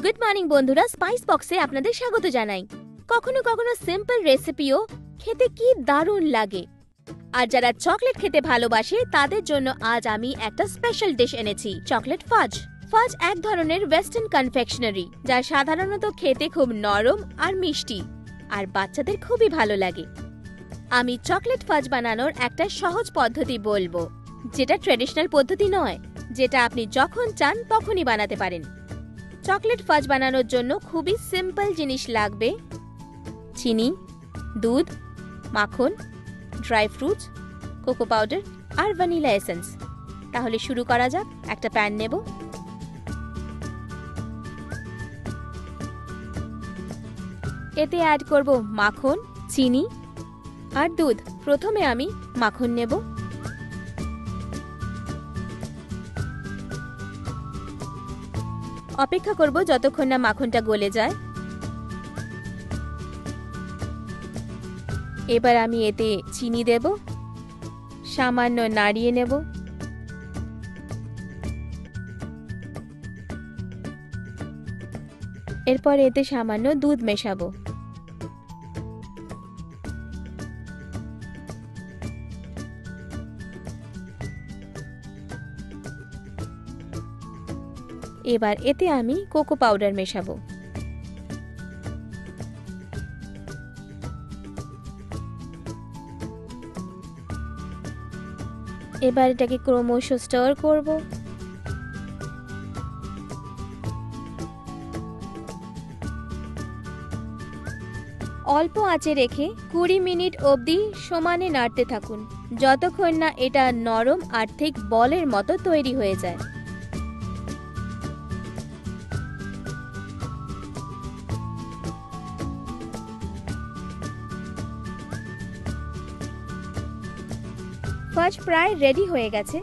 Good morning বন্ধুরা, spice বক্সে আপনাদের স্বাগত জানাই। কখনো কখনো সিম্পল রেসিপিও খেতে কি দারুণ লাগে। আর যারা চকলেট খেতে ভালোবাসে তাদের জন্য আজ আমি একটা স্পেশাল ডিশ এনেছি, চকলেট ফাজ। ফাজ এক ধরনের ওয়েস্টার্ন কনফেকশনারি যা সাধারণত খেতে খুব নরম আর মিষ্টি, আর বাচ্চাদের খুবই ভালো লাগে। আমি চকলেট ফাজ বানানোর একটা সহজ পদ্ধতি বলবো, যেটা ট্র্যাডিশনাল পদ্ধতি নয়, যেটা আপনি যখন চান তখনই বানাতে পারেন। চকলেট ফাজ বানানোর জন্য খুবই সিম্পল জিনিস লাগবে: চিনি, দুধ, মাখন, ড্রাই ফ্রুটস, কোকো পাউডার আর ভ্যানিলা এসেন্স। তাহলে শুরু করা যাক। একটা প্যান নেব। এতে অ্যাড করব মাখন, চিনি আর দুধ। প্রথমে আমি মাখন নেব। অপেক্ষা করব যতক্ষণ না মাখনটা গলে যায়। এবার আমি এতে চিনি দেব, সামান্য নাড়িয়ে নেব। এরপর এতে সামান্য দুধ মেশাবো। এবার এতে আমি কোকো পাউডার মেশাবো। এবার এটাকে ক্রমশ স্টার করব। অল্প আঁচে রেখে 20 মিনিট অবধি সমানে নাড়তে থাকুন, যতক্ষণ না এটা নরম আর ঠিক বলের মতো তৈরি হয়ে যায়। ফাজ প্রায় রেডি হয়ে গেছে।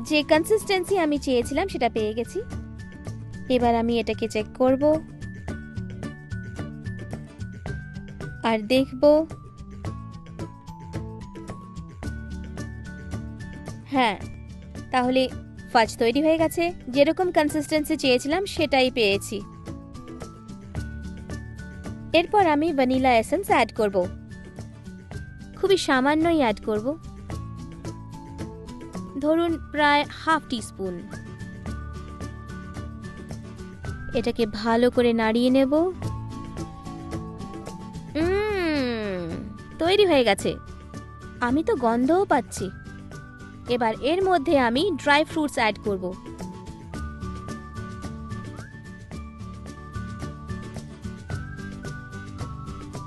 যে কনসিস্টেন্সি আমি চেয়েছিলাম সেটা পেয়ে গেছি। এবার আমি এটাকে চেক করব আর দেখব, হ্যাঁ, তাহলে ফাজ তৈরি হয়ে গেছে। যেরকম কনসিস্টেন্সি চেয়েছিলাম সেটাই পেয়েছি। এরপর আমি ভ্যানিলা এসেন্স অ্যাড করব। খুবই সামান্যই অ্যাড করব, ধরুন প্রায় হাফ টিস্পুন। এটাকে ভালো করে নাড়িয়ে নেব। তৈরি হয়ে গেছে। আমি তো গন্ধও পাচ্ছি। এবার এর মধ্যে আমি ড্রাই ফ্রুটস অ্যাড করব।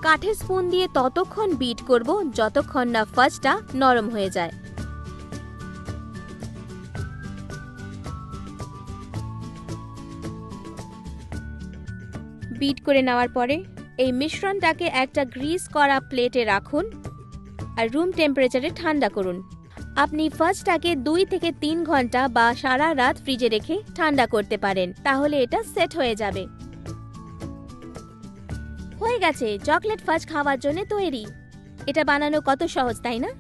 কাঠের স্পুন দিয়ে ততক্ষণ বিট করব যতক্ষণ না ফাজটা নরম হয়ে যায়। বিট করে নেওয়ার পরে এই মিশ্রণটাকে একটা গ্রিস করা প্লেটে রাখুন আর রুম টেম্পারেচারে ঠান্ডা করুন। আপনি ফাজটাকে 2 থেকে 3 ঘন্টা বা সারা রাত ফ্রিজে রেখে ঠান্ডা করতে পারেন, তাহলে এটা সেট হয়ে যাবে। হয়ে গেছে, চকলেট ফাজ খাওয়ার জন্য তৈরি। এটা বানানো কত সহজ, তাই না?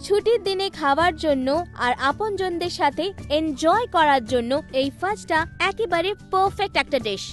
ছুটির দিনে খাওয়ার জন্য আর আপনজনদের সাথে এনজয় করার জন্য এই ফাজটা একেবারে পারফেক্ট একটা ডিশ।